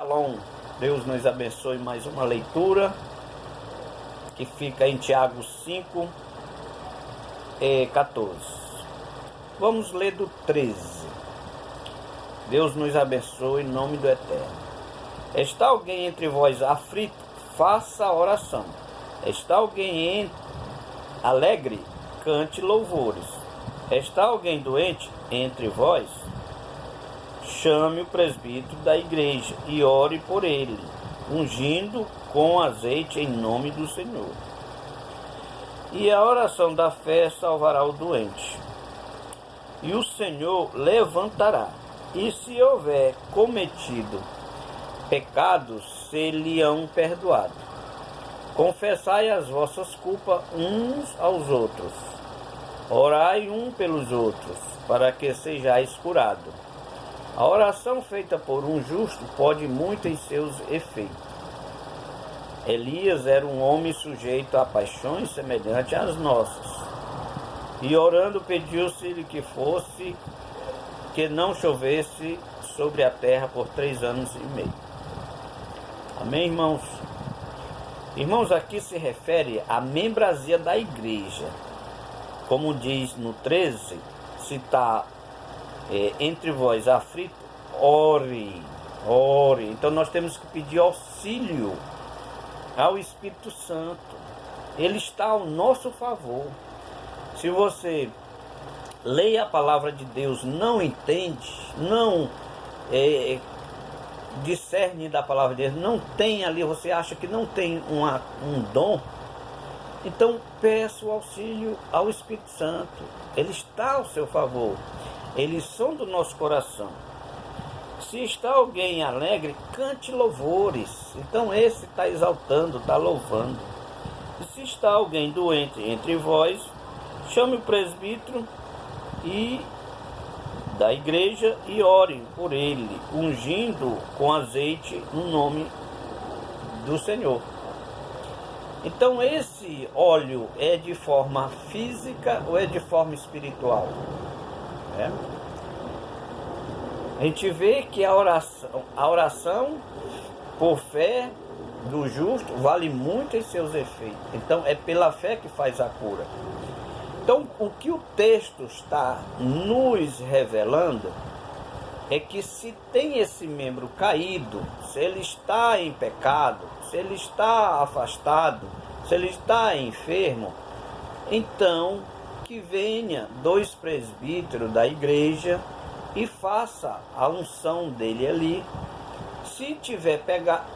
Shalom. Deus nos abençoe. Mais uma leitura que fica em Tiago 5, 14. Vamos ler do 13. Deus nos abençoe em nome do Eterno. Está alguém entre vós aflito? Faça oração. Está alguém alegre? Cante louvores. Está alguém doente entre vós? Chame o presbítero da igreja e ore por ele, ungindo com azeite em nome do Senhor. E a oração da fé salvará o doente, e o Senhor levantará. E se houver cometido pecados, se-lhe-ão perdoado. Confessai as vossas culpas uns aos outros. Orai um pelos outros, para que sejais curados. A oração feita por um justo pode muito em seus efeitos. Elias era um homem sujeito a paixões semelhantes às nossas. E orando pediu-se-lhe que não chovesse sobre a terra por 3 anos e meio. Amém, irmãos? Irmãos, aqui se refere à membresia da igreja. Como diz no 13, se está entre vós aflito, ore. Então nós temos que pedir auxílio ao Espírito Santo. Ele está ao nosso favor. Se você lê a palavra de Deus, não entende, não discerne da palavra de Deus, não tem ali, você acha que não tem um dom, então peça o auxílio ao Espírito Santo. Ele está ao seu favor. Eles são do nosso coração. Se está alguém alegre, cante louvores. Então esse está exaltando, está louvando. E se está alguém doente entre vós, chame o presbítero da igreja e ore por ele, ungindo com azeite no nome do Senhor. Então esse óleo é de forma física ou é de forma espiritual? A gente vê que a oração por fé do justo vale muito em seus efeitos. Então é pela fé que faz a cura. Então o que o texto está nos revelando é que se tem esse membro caído, se ele está em pecado, se ele está afastado, se ele está enfermo, então que venha 2 presbíteros da igreja e faça a unção dele ali. Se tiver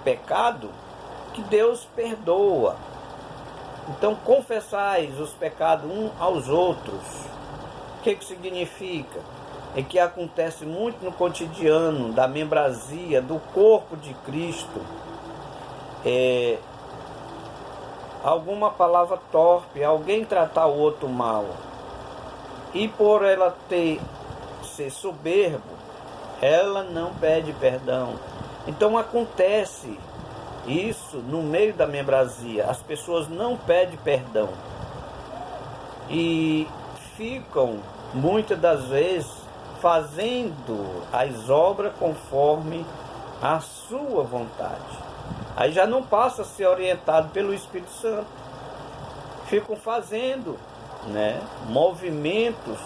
pecado, que Deus perdoa. Então confessais os pecados uns aos outros. O que significa? É que acontece muito no cotidiano da membresia do corpo de Cristo. Alguma palavra torpe, alguém tratar o outro mal, e por ela ser soberbo, ela não pede perdão. Então acontece isso no meio da membresia. As pessoas não pedem perdão e ficam muitas das vezes fazendo as obras conforme a sua vontade. Aí já não passa a ser orientado pelo Espírito Santo. Ficam fazendo movimentos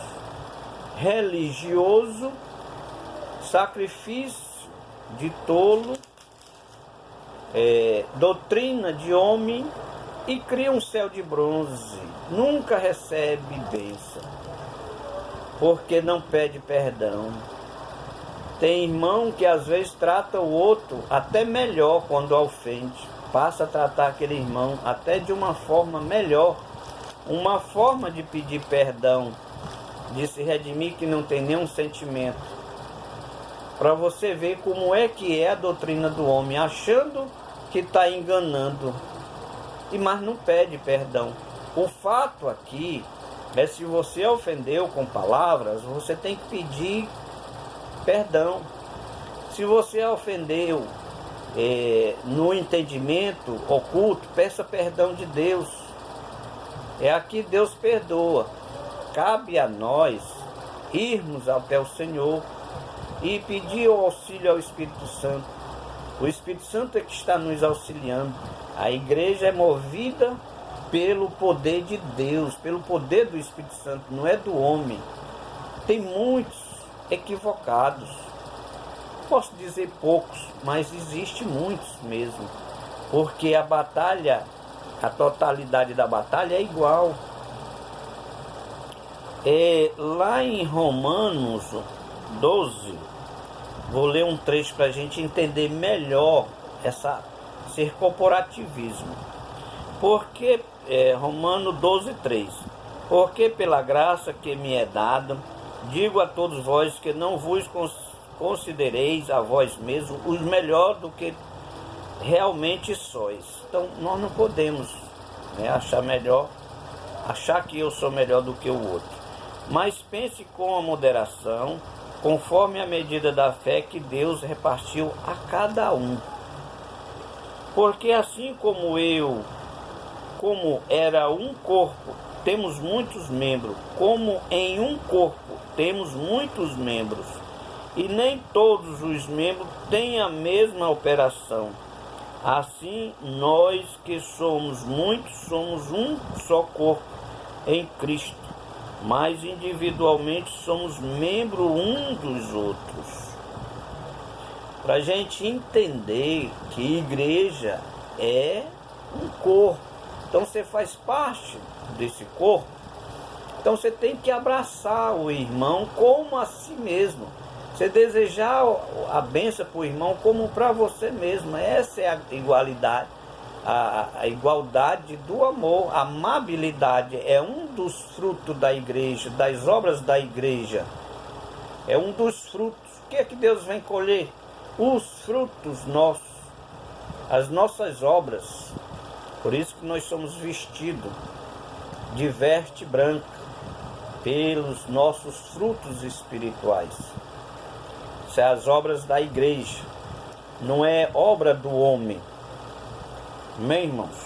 religiosos, sacrifício de tolo, doutrina de homem, e cria um céu de bronze. Nunca recebe bênção, porque não pede perdão. Tem irmão que às vezes trata o outro até melhor quando ofende. Passa a tratar aquele irmão até de uma forma melhor. Uma forma de pedir perdão, de se redimir, que não tem nenhum sentimento. Para você ver como é que é a doutrina do homem, achando que está enganando, mas não pede perdão. O fato aqui é, se você ofendeu com palavras, você tem que pedir perdão. Se você ofendeu no entendimento oculto, peça perdão de Deus. É aqui Deus perdoa. Cabe a nós irmos até o Senhor e pedir o auxílio ao Espírito Santo. O Espírito Santo é que está nos auxiliando. A igreja é movida pelo poder de Deus, pelo poder do Espírito Santo, não é do homem. Tem muitos equivocados. Posso dizer poucos, mas existe muitos mesmo. Porque a batalha, a totalidade da batalha é igual. Lá em Romanos 12, vou ler um trecho para a gente entender melhor ser corporativismo. Porque, Romanos 12, 3. Porque pela graça que me é dada, digo a todos vós que não vos considereis a vós mesmos os melhor do que realmente sois. Então nós não podemos achar que eu sou melhor do que o outro. Mas pense com a moderação, conforme a medida da fé que Deus repartiu a cada um. Porque assim como era um corpo, temos muitos membros, como em um corpo temos muitos membros, e nem todos os membros têm a mesma operação. Assim, nós que somos muitos, somos um só corpo em Cristo, mas individualmente somos membros um dos outros. Para a gente entender que igreja é um corpo, então você faz parte desse corpo, então você tem que abraçar o irmão como a si mesmo. Você desejar a bênção para o irmão como para você mesmo. Essa é a igualdade, a igualdade do amor. A amabilidade é um dos frutos da igreja, das obras da igreja. É um dos frutos. O que é que Deus vem colher? Os frutos nossos, as nossas obras. Por isso que nós somos vestidos de veste branca, pelos nossos frutos espirituais. São as obras da igreja, não é obra do homem. Amém, irmãos?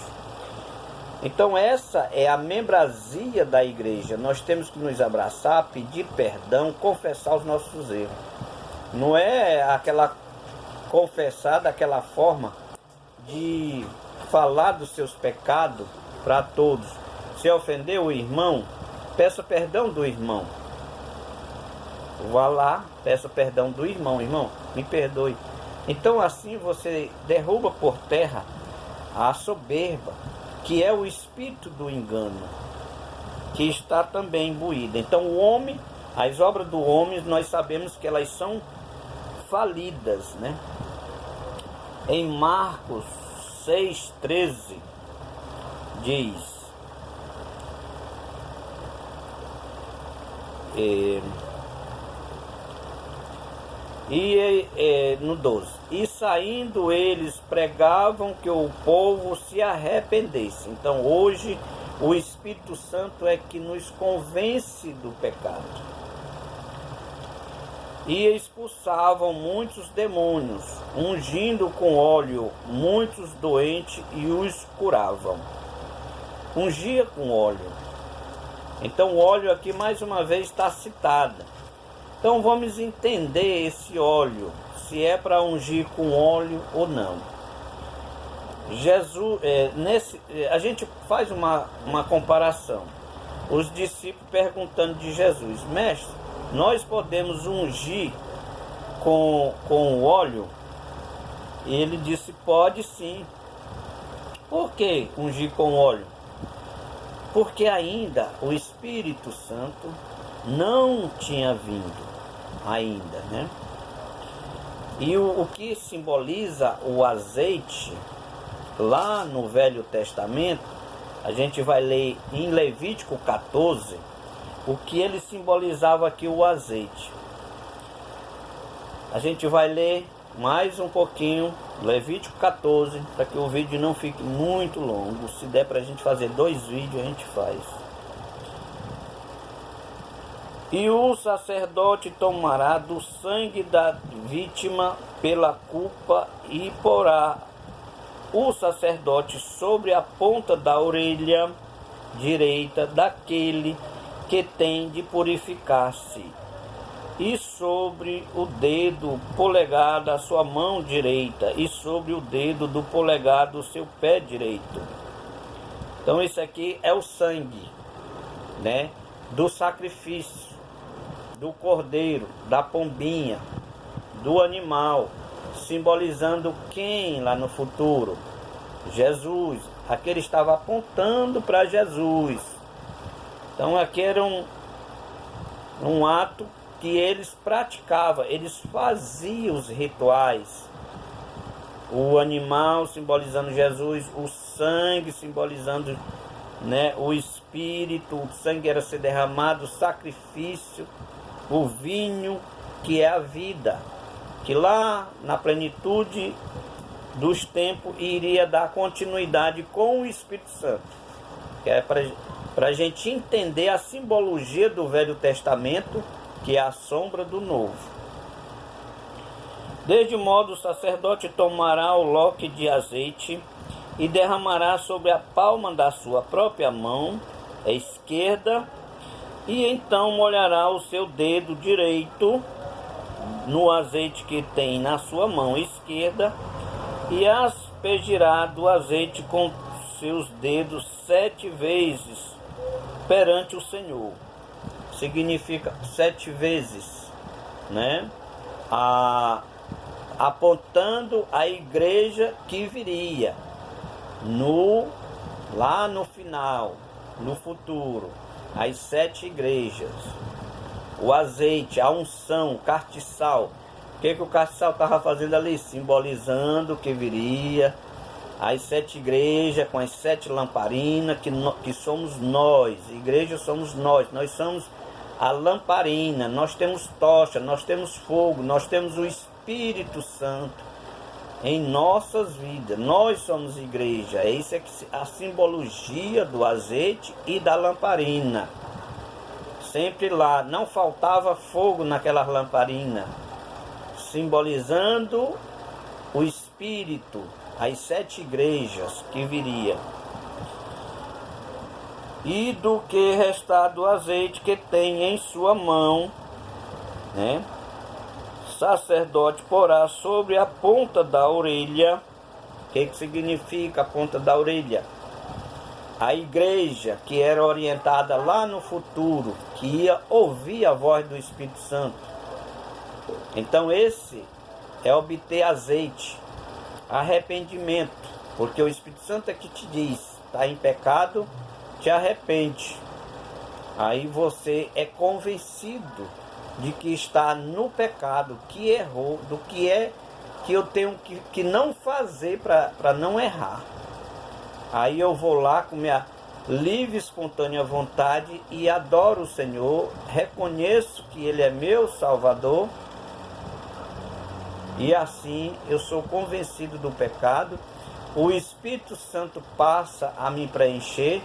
Então essa é a membresia da igreja. Nós temos que nos abraçar, pedir perdão, confessar os nossos erros. Não é confessar daquela forma de falar dos seus pecados para todos. Se ofendeu o irmão, peça perdão do irmão. Vá lá, peça perdão do irmão. Irmão, me perdoe. Então assim você derruba por terra a soberba, que é o espírito do engano, que está também imbuída. Então o homem, as obras do homem, nós sabemos que elas são falidas, né? Em Marcos 6,13 diz... no 12, e saindo eles pregavam que o povo se arrependesse. Então hoje o Espírito Santo é que nos convence do pecado. E expulsavam muitos demônios, ungindo com óleo muitos doentes e os curavam. Ungia com óleo. Então o óleo aqui mais uma vez está citado. Então vamos entender esse óleo, se é para ungir com óleo ou não. Jesus, a gente faz uma comparação. Os discípulos perguntando de Jesus: mestre, nós podemos ungir com óleo? E ele disse: pode sim. Por que ungir com óleo? Porque ainda o Espírito Santo não tinha vindo ainda, né? E o que simboliza o azeite, lá no Velho Testamento, a gente vai ler em Levítico 14, o que ele simbolizava aqui, o azeite. A gente vai ler mais um pouquinho, Levítico 14, para que o vídeo não fique muito longo. Se der para a gente fazer 2 vídeos, a gente faz. E o sacerdote tomará do sangue da vítima pela culpa e porá o sacerdote sobre a ponta da orelha direita daquele que tem de purificar-se, e sobre o dedo polegar da sua mão direita, e sobre o dedo do polegar do seu pé direito. Então isso aqui é o sangue, né, do sacrifício, do cordeiro, da pombinha, do animal, simbolizando quem lá no futuro? Jesus. Aqui ele estava apontando para Jesus. Então aqui era um ato que eles praticavam, eles faziam os rituais. O animal simbolizando Jesus, o sangue simbolizando, né, o Espírito, o sangue era ser derramado, o sacrifício, o vinho, que é a vida, que lá na plenitude dos tempos iria dar continuidade com o Espírito Santo, que é para a gente entender a simbologia do Velho Testamento, que é a sombra do Novo. Desde modo, o sacerdote tomará o loque de azeite e derramará sobre a palma da sua própria mão esquerda, e então molhará o seu dedo direito no azeite que tem na sua mão esquerda, e aspergirá do azeite com seus dedos 7 vezes perante o Senhor. Significa 7 vezes, né? Apontando a igreja que viria lá no final, no futuro, as 7 igrejas. O azeite, a unção, o castiçal. O que o castiçal estava fazendo ali? Simbolizando que viria as 7 igrejas com as 7 lamparinas, que somos nós. Igreja somos nós somos a lamparina, nós temos tocha, nós temos fogo, nós temos o Espírito Santo em nossas vidas. Nós somos igreja. Isso é a simbologia do azeite e da lamparina. Sempre lá, não faltava fogo naquela lamparina, simbolizando o Espírito, as 7 igrejas que viria. E do que restar do azeite que tem em sua mão, né, sacerdote porá sobre a ponta da orelha. O que significa a ponta da orelha? A igreja que era orientada lá no futuro, que ia ouvir a voz do Espírito Santo. Então esse é obter azeite, arrependimento, porque o Espírito Santo é que te diz: está em pecado, te arrepende. Aí você é convencido de que está no pecado, que errou, do que é que eu tenho que não fazer para não errar. Aí eu vou lá com minha livre e espontânea vontade e adoro o Senhor, reconheço que Ele é meu Salvador, e assim eu sou convencido do pecado. O Espírito Santo passa a me preencher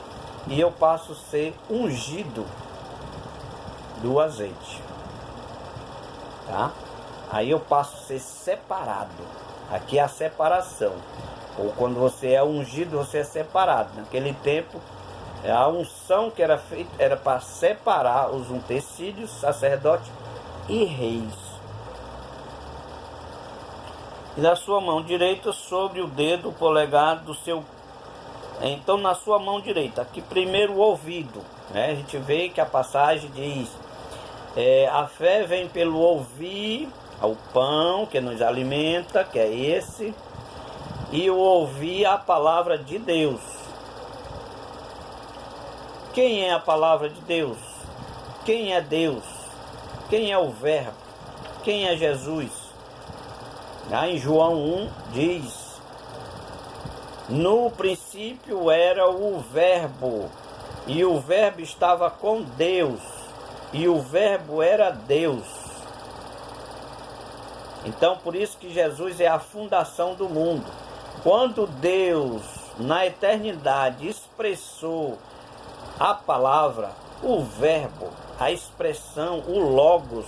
e eu passo a ser ungido do azeite, tá? Aí eu passo a ser separado. Aqui é a separação. Ou quando você é ungido, você é separado. Naquele tempo, a unção que era feita era para separar os utensílios, sacerdotes e reis. E na sua mão direita, sobre o dedo polegar do seu... Então, na sua mão direita, aqui primeiro o ouvido, né? A gente vê que a passagem diz: a fé vem pelo ouvir ao pão que nos alimenta, que é esse, e o ouvir a palavra de Deus. Quem é a palavra de Deus? Quem é Deus? Quem é o Verbo? Quem é Jesus? Lá em João 1 diz: no princípio era o Verbo, e o Verbo estava com Deus, e o Verbo era Deus. Então, por isso que Jesus é a fundação do mundo. Quando Deus, na eternidade, expressou a palavra, o Verbo, a expressão, o Logos,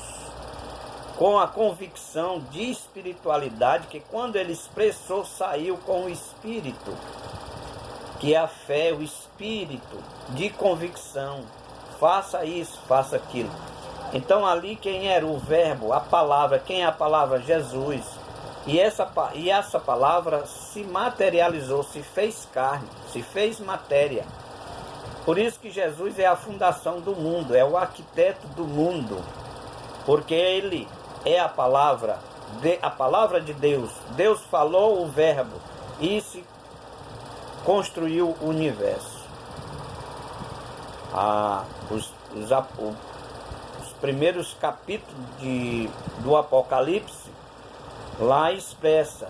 com a convicção de espiritualidade, que quando ele expressou, saiu com o Espírito, que é a fé, o Espírito de convicção. Faça isso, faça aquilo. Então ali quem era o verbo, a palavra, quem é a palavra? Jesus. E essa palavra se materializou, se fez carne, se fez matéria. Por isso que Jesus é a fundação do mundo, é o arquiteto do mundo. Porque ele é a palavra de Deus. Deus falou o verbo e se construiu o universo. Os primeiros capítulos do Apocalipse lá expressa: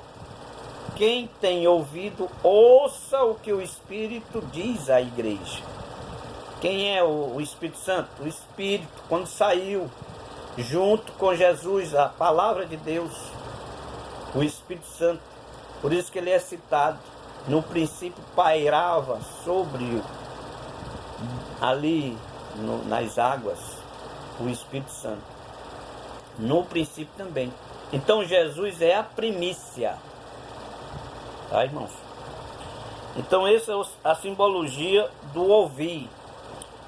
quem tem ouvido, ouça o que o Espírito diz à igreja. Quem é o Espírito Santo? O Espírito, quando saiu junto com Jesus, a palavra de Deus, o Espírito Santo. Por isso que ele é citado. No princípio pairava sobre ali nas águas o Espírito Santo. No princípio também. Então Jesus é a primícia. Tá, irmãos? Então essa é a simbologia do ouvir.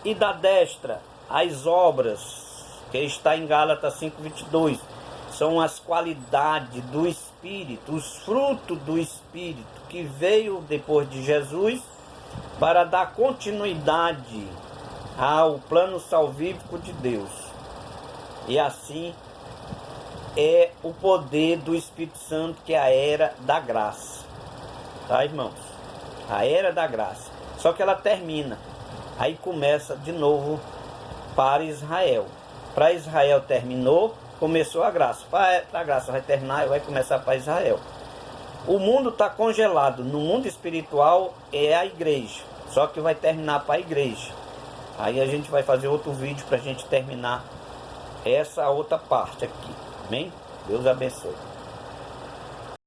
E da destra, as obras, que está em Gálatas 5:22, são as qualidades do Espírito, os frutos do Espírito, que veio depois de Jesus para dar continuidade ao plano salvífico de Deus. E assim é o poder do Espírito Santo, que é a era da graça. Tá, irmãos? A era da graça. Só que ela termina. Aí começa de novo para Israel. Para Israel terminou, começou a graça. Para a graça vai terminar e vai começar para Israel. O mundo está congelado. No mundo espiritual é a igreja. Só que vai terminar para a igreja. Aí a gente vai fazer outro vídeo para a gente terminar essa outra parte aqui. Amém? Deus abençoe.